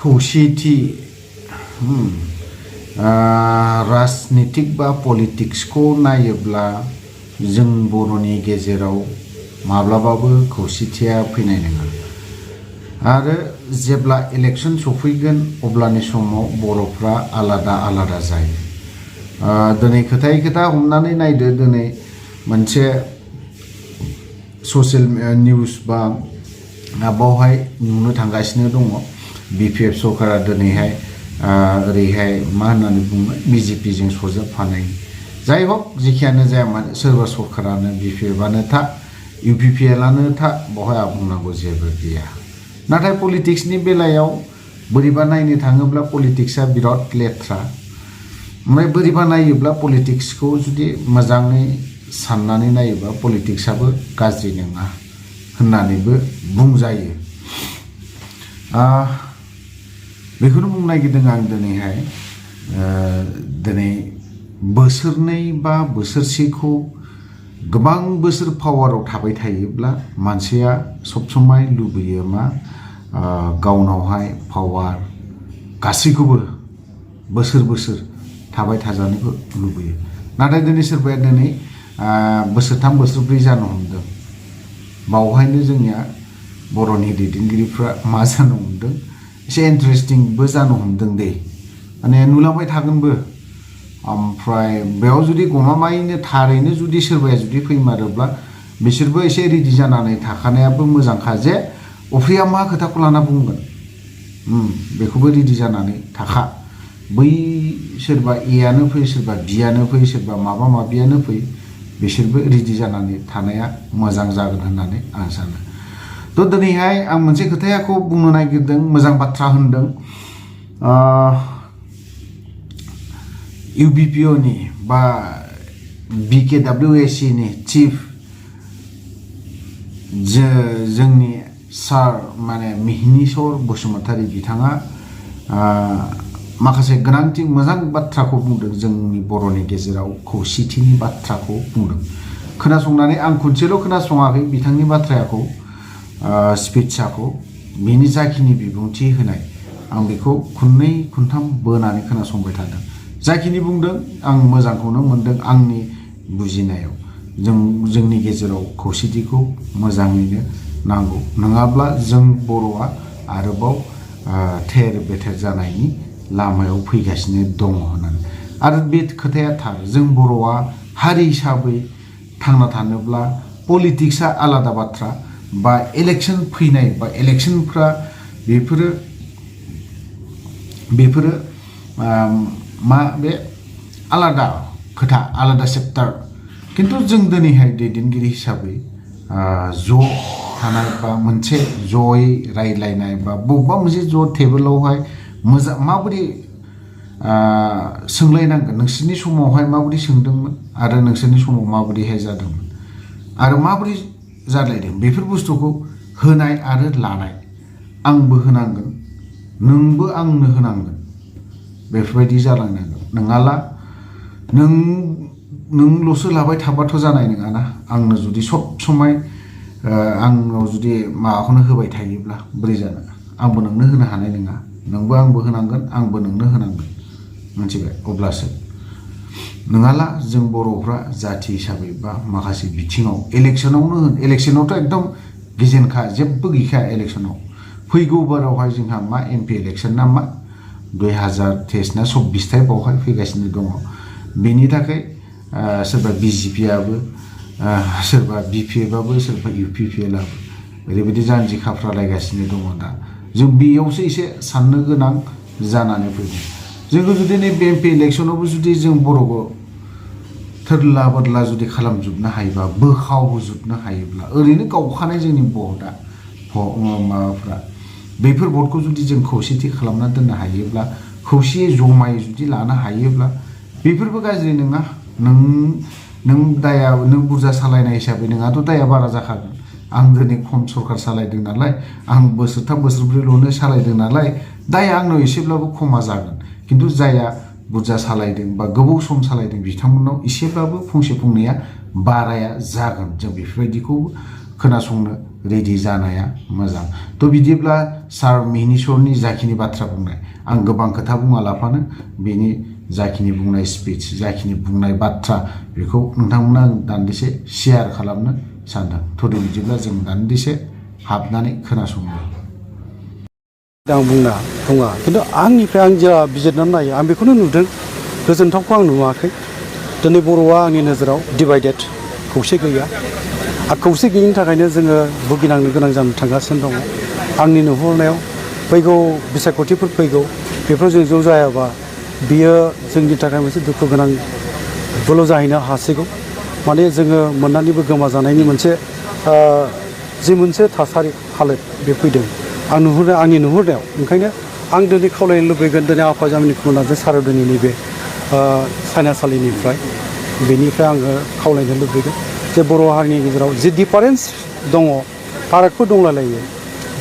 खौसेथि राजनीतिक बा पलिटिक्सखौ नायोब्ला जों बर'नि गेजेराव माब्लाबाबो खौसेथिया फैनाय नङा आरो जेब्ला इलेक्शन सफैगोन अब्लानि समाव बर'फ्रा आलादा आलादा जायो दिनै खोथायै खोथा हमनानै नायदो दिनै मोनसे ससियेल निउज बा बावहाय नुनो थांगासिनो दङ बिपिएफ सरकारा दिनैहाय ओरैहाय मा होननानै बुङो बिजेपिजों सरजाबफानाय जाय हक जेखियानो जाया मानो सोरबा सरकारानो बिपिएफआनो था इउपिपिएलआनो था बेवहाय आं बुंनांगौ जेबो गैया नाथाय पलिटिक्सनि बेलायाव बोरैबा नायनो थाङोब्ला पलिटिक्सआ बिराद लेथ्रा ओमफ्राय बोरैबा नायोब्ला पलिटिक्सखौ जुदि मोजाङै साननानै नायोबा पलिटिक्सआबो गाज्रि नङा होननानैबो बुंजायो बेखौनो बुंनो नागिरदों आं दिनैहाय दिनै बोसोरनै बा बोसोरसेखौ गोबां बोसोर पावाराव थाबाय थायोब्ला मानसिया सब समाय लुबैयो मा गावनावहाय पावार गासैखौबो बोसोर बोसोर थाबाय थाजानोबो लुबैयो नाथाय दिनै सोरबाया दिनै बोसोरथाम बोसोरब्रै जानो हमदों बावहायनो जोंनिया बर'नि दैदेनगिरिफ्रा मा जानो हमदों एसे इन्टारेस्टिंबो जानो हमदों दे माने नुलांबाय थागोनबो ओमफ्राय बेयाव जुदि गमामायैनो थारैनो जुदि सोरबाया जुदि फैमारोब्ला बिसोरबो एसे रेडि जानानै थाखानायाबो मोजांखा जे अफ्रिया मा खोथाखौ लाना बुंगोन बेखौबो रेडि जानानै थाखा बै सोरबा एयानो फै सोरबा बियानो फै सोरबा माबा माबियानो फै बिसोरबो रेडि जानानै थानाया मोजां जागोन होननानै आं सानो थ' दिनैहाय आं मोनसे खोथाखौ बुंनो नागिरदों मोजां बाथ्रा होनदों इउबिपिअनि बा बिकेडब्लिउएसिनि चिफ जोंनि सार माने मिहिनीश्वर बसुमतारी बिथाङा माखासे गोनांथि मोजां बाथ्राखौ बुंदों जोंनि बर'नि गेजेराव खौसेथिनि बाथ्राखौ बुंदों खोनासंनानै आं खनसेल' खोनासङाखै बिथांनि बाथ्राखौ स्पिचखौ बिनि जाखिनि बिबुंथि होनाय आं बेखौ खननै खनथाम बोनानै खोनासंबाय थादों जाखिनि बुंदों आं मोजांखौनो मोनदों आंनि बुजिनायाव जोंनि गेजेराव खौसेथिखौ मोजाङैनो नांगौ नङाब्ला जों बर'आ आरोबाव थेर बेथेर जानायनि लामायाव फैगासिनो दङ होननानै आरो बे खोथाया थार जों बर'आ हारि हिसाबै थांना थानोब्ला पलिटिक्सआ आलादा बाथ्रा बा इलेक्शन फैनाय बा इलेक्शनफ्रा बेफोरो मा बे आलादा खोथा आलादा सेक्टर किन्तु जों दिनैहाय दैदेनगिरि हिसाबै ज' थानाय बा मोनसे ज'यै रायलायनाय बा बबेबा मोनसे ज' टेबोलावहाय मोजां माबोरै सोंलायनांगोन नोंसोरनि समावहाय माबोरै सोंदोंमोन आरो नोंसोरनि समाव माबोरैहाय जादोंमोन आरो माबोरै जालायदों बेफोर बुस्थुखौ होनाय आरो लानाय आंबो होनांगोन नोंबो आंनो होनांगोन बेफोरबायदि जालांनांगोन नङाला नोंल'सो लाबाय थाबाथ' जानाय नङाना आंनो जुदि सब समाय आंनाव जुदि माबाखौनो होबाय थायोब्ला बोरै जानो आंबो नोंनो होनो हानाय नङा नोंबो आंबो होनांगोन आंबो नोंनो होनांगोन मिथिबाय अब्लासो नङाला जों बर'फ्रा जाथि हिसाबै बा माखासे बिथिङाव इलेक्शनावनो होन इलेक्शनावथ' एकदम गेजेनखा जेबो गैखाया इलेक्शनाव फैगौ बारावहाय जोंहा मा एमपि इलेक्शन ना मा 2023 ना 24 बावहाय फैगासिनो दङ बेनि थाखाय सोरबा बिजेपिआबो सोरबा बिपिएफआबो सोरबा इउपिपिएलआबो ओरैबायदि जानजि खाफ्रालायगासिनो दङ दा जों बेयावसो एसे साननो गोनां जानानै फैदों जोंखौ जुदि नैबे एमपि इलेक्शनावबो जुदि जों बर'खौ थोरला बोरला जुदि खालामजोबनो हायोबा बोखावजोबनो हायोब्ला ओरैनो गावखानाय जोंनि भटआ माबाफ्रा बेफोर भटखौ जुदि जों खौसेथि खालामना दोननो हायोब्ला खौसेयै जमायै जुदि लानो हायोब्ला बेफोरबो गाज्रि नङा नों दाया नों बुरजा सालायनाय हिसाबै नोंहाथ' दाया बारा जाखागोन आं दिनै खम सरकार सालायदों नालाय आं बोसोरथाम बोसोरब्रैल'नो सालायदों नालाय दाया आंनाव एसेब्लाबो खमा जागोन किन्तु जाया बुरजा सालायदों बा गोबाव सम सालायदों बिथांमोननाव एसेब्लाबो फंसे फंनैया बाराया जागोन जों बेफोरबायदिखौ खोनासंनो रेडि जानाया मोजां। थ' बिदिब्ला सार मिहिनीश्वरनि जाखिनि बाथ्रा बुंनाय, आं गोबां खोथा बुङालाफानो बेनि जाखिनि बुंनाय स्पिच, जाखिनि बुंनाय बाथ्रा, बेखौ नोंथांमोना दान्दिसे शेयार खालामनो सानदों। थ' बिदिब्ला जों दान्दिसे हाबनानै खोनासंदो। आं बुङा खिन्थु आंनिफ्राय आं जा बिजिरनानै नायो आं बेखौनो नुदों, गोजोनथावखौ आं नुवाखै। दिनै बर'आ आंनि नोजोराव डिभाइडेड, खौसे गैया। आरो खौसे गैयिनि थाखायनो जोङो भुगिनांनो गोनां जानो थांगासिनो दङ। आंनि नुहुरनायाव फैगौ बिसायख'थिफोर फैगौ, बेफोराव जों ज' जायाबा बियो जोंनि थाखाय मोनसे दुखु गोनां बोल' जाहैनो हासिगौ। माने जोङो मोननानैबो गोमाजानायनि मोनसे जि मोनसे थासारि हालोद बे फैदों आंनि नुहुरनायाव। ओंखायनो आं दिनै खावलायनो लुबैगोन, दिनै आफा जामिनि खुनाजों सार'दिनिनि बे सायनासालिनिफ्राय बेनिफ्राय आङो खावलायनो लुबैगोन जे बर' हारिनि गेजेराव जि डिफारेन्स दङ, फारागफोर दंलायलायो,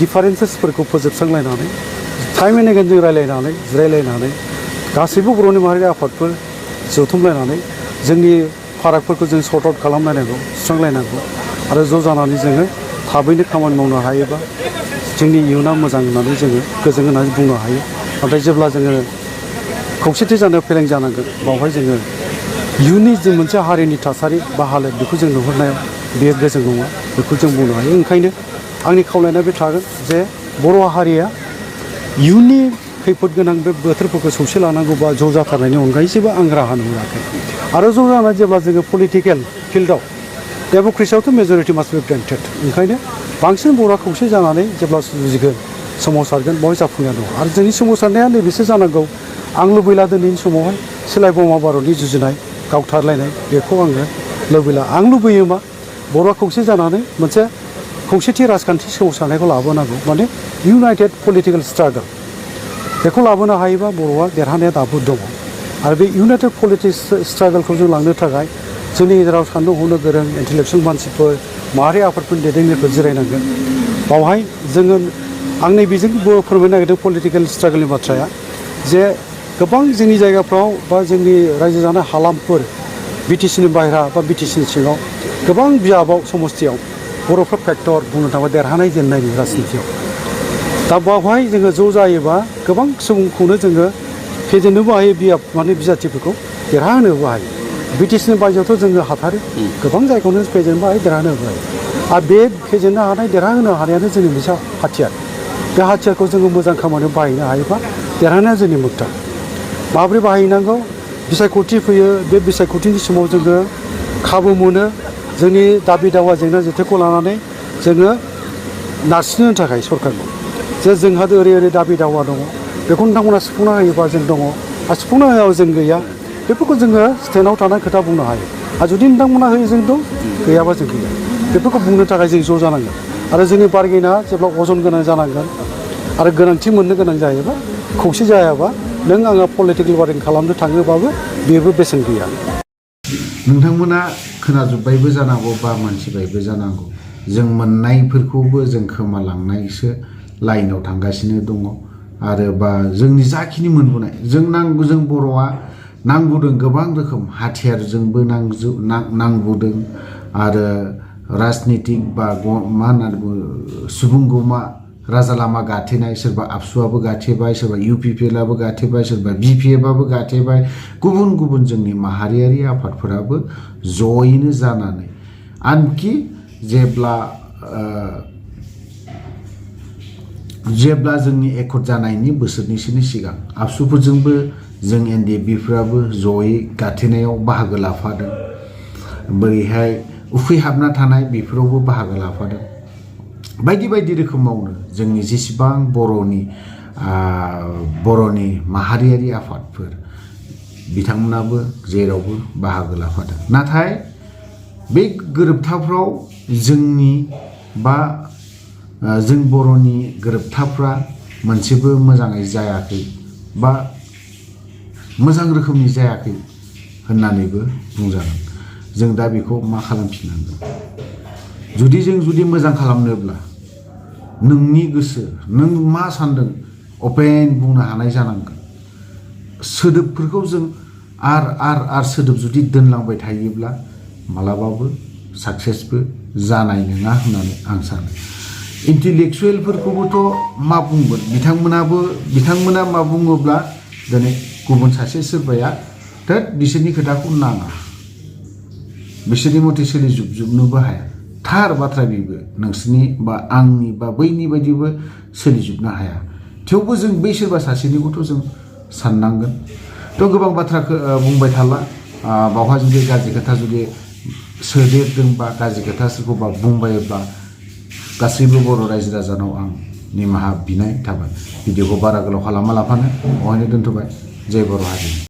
डिफारेन्सेसफोरखौ फोजोबस्रांलायनानै टाइम एन्ड एगेन जों रायलायनानै जिरायलायनानै गासैबो बर'नि माहारियारि आफादफोर जथुमलायनानै जोंनि फारागफोरखौ जों सर्ट आउट खालामलायनांगौ, सुस्रांलायनांगौ आरो ज' जानानै जोङो थाबैनो खामानि मावनो हायोबा जोंनि इयुना मोजां होननानै जोङो गोजोन होननानै बुंनो हायो। नाथाय जेब्ला जोङो खौसेथि जानायाव फेलें जानांगोन, बावहाय जोङो इयुननि जि मोनसे हारिनि थासारि बा हालोद बेखौ जों नुहुरनायाव बेयो गोजोन नङा, बेखौ जों बुंनो हायो। ओंखायनो आंनि खावलायनाया बे थागोन जे बर' हारिया इयुननि खैफोद गोनां बे बोथोरफोरखौ सौसि लानांगौबा ज' जाथारनायनि अनगायै जेबो आं राहा नुहुराखै। आरो ज' जानानै जेब्ला जोङो पलिटिकेल फिल्डआव डेम'क्रेसियावथ' मेजरिटि मास्ट बि ग्रेन्टेड, ओंखायनो बांसिन बर'आ खौसे जानानै जेब्ला जुजिगोन, सोमावसारगोन, बेवहाय जाफुंनाय दङ। आरो जोंनि सोमावसारनाया नैबेसो जानांगौ, आं लुबैला दिनैनि समावहाय सिलाय बमा भारतनि जुजिनाय, गावथारलायनाय, बेखौ आङो लुबैला। आं लुबैयो मा, बर'आ खौसे जानानै मोनसे खौसेथि राजखान्थि सोमावसारनायखौ लाबोनांगौ, माने इउनाइटेड पलिटिकेल स्ट्रागल बेखौ लाबोनो हायोबा बर'आ देरहानाया दाबो दङ। आरो बे इउनाइटेड पलिटिक्स स्ट्रागलखौ जों लांनो थाखाय जोंनि गेजेराव साननो हनो गोरों इन्टेलेक्सुयेल मानसिफोर, माहारि आफादफोरनि दैदेनगिरिफोर जिरायनांगोन। बावहाय जोङो आं नैबेजोंबो फोरमायनो नागिरदों पलिटिकेल स्ट्रागलनि बाथ्राया, जे गोबां जोंनि जायगाफ्राव बा जोंनि रायजो जानाय हालामफोर, बिटिसिनि बाहेरा बा बिटिसिनि सिङाव गोबां बिजाबाव समस्थियाव बर'फ्रा फेक्टर बुंनो थाङोबा देरहानाय जेननायनि राजनितियाव। दा बावहाय जोङो ज' जायोबा गोबां सुबुंखौनो जोङो फेजेननोबो हायो, बिजाथिफोरखौ देरहाहोनोबो हायो। बिटिसिनि बायजोआवथ' जोङो हाथारो, गोबां जायगायावनो फेजेननोबो हायो, देरहाहोनोबो हायो। आरो बे फेजेननो हानाय, देरहाहोनो हानायानो जोंनि मोनसे हाथियार। बे हाथियारखौ जोङो मोजां खामानियाव बाहायनो हायोबा देरहानाया जोंनि मोगथां। माबोरै बाहायनांगौ? बिसायख'थि फैयो, बे बिसायख'थिनि समाव जोङो खाबु मोनो जोंनि दाबि दावा जेंना जेथोखौ लानानै जोङो नारसिननो थाखाय सरकारखौ, जे जोंहा ओरै दाबि दावा दङ, बेखौ नोंथांमोना सुफुंना होयोबा जों दङ, आरो सुफुंना होआबा जों गैया। बेफोरखौ जोङो स्टेन्डआव थानाय खोथा बुंनो हायो। आरो जुदि नोंथांमोना होयो जों दं, गैयाबा जों गैया। बेफोरखौ बुंनो थाखाय जों ज' जानांगोन। आरो जोंनि बार्गेना जेब्ला अजन गोनां जानांगोन आरो गोनांथि मोननो गोनां जायोबा, खौसे जायाबा नों आङो पलिटिकेल बार्गेन खालामनो थाङोबाबो बेबो बेसेन गैया। नोंथांमोना खोनाजोब्बायबो जानांगौ बा मोनथिबायबो जानांगौ, जों मोननायफोरखौबो जों खोमालांनायसो लाइनाव थांगासिनो दङ। आरो बा जोंनि जाखिनि मोनबोनाय, जों बर'आ नांबोदों गोबां रोखोम हाथियारजोंबो नांबोदों, आरो राजनितिक बा मा होननानै बुङो, सुबुंगौमा राजा लामा गाथेनाय, सोरबा आबसुआबो गाथेबाय, सोरबा UPPLआबो गाथेबाय, सोरबा BPFआबो गाथेबाय, गुबुन गुबुन जोंनि माहारियारि आफादफोराबो जयैनो जानानै, आनखि जेब्ला जोंनि एकर्ड जानायनि बोसोरनैसोनि सिगां आबसुफोरजोंबो जों NDFBफ्राबो जयै गाथेनायाव बाहागो लाफादों। बोरैहाय उखैहाबना थानाय बेफोरावबो बाहागो लाफादों। बायदि बायदि रोखोमावनो जोंनि जेसेबां बर'नि माहारियारि आफादफोर, बिथांमोनाबो जेरावबो बाहागो लाफादों। नाथाय बे गोरोबथाफ्राव जों बर'नि गोरोबथाफ्रा मोनसेबो मोजाङै जायाखै बा मोजां रोखोमनि जायाखै होननानैबो बुंजागोन। जों दा बेखौ मा खालामफिननांगोन? जुदि मोजां खालामनोब्ला नोंनि गोसो, नों मा सान्दों अपेन बुंनो हानाय जानांगोन। सोदोबफोरखौ जों आर सोदोब जुदि दोनलांबाय थायोब्ला मालाबाबो साक्सेसबो जानाय नङा होननानै आं सानो। इन्टेलेक्सुवेलफोरखौबोथ' मा बुंगोन, बिथांमोना मा बुङोब्ला दिनै गुबुन सासे सोरबाया थोद बिसोरनि खोथाखौ नाङा, बिसोरनि मथे सोलिजोबनोबो हाया। थार बाथ्रा बेबो, नोंसोरनि बा आंनि बा बैनि बायदिबो सोलिजोबनो हाया। थेवबो जों बै सोरबा सासेनिखौथ' जों साननांगोन। थ' गोबां बाथ्राखौ बुंबाय थाला, बावहा जुदि गाज्रि खोथा जुदि सोदेरदोंबा, गाज्रि खोथा सोरखौबा बुंबायोब्ला गासैबो बर' रायजो राजानाव आं निमाहा बिनाय थाबाय। भिडिअखौ बारा गोलाव खालामा लाफानो बहायनो दोनथ'बाय। जय बर' हारि।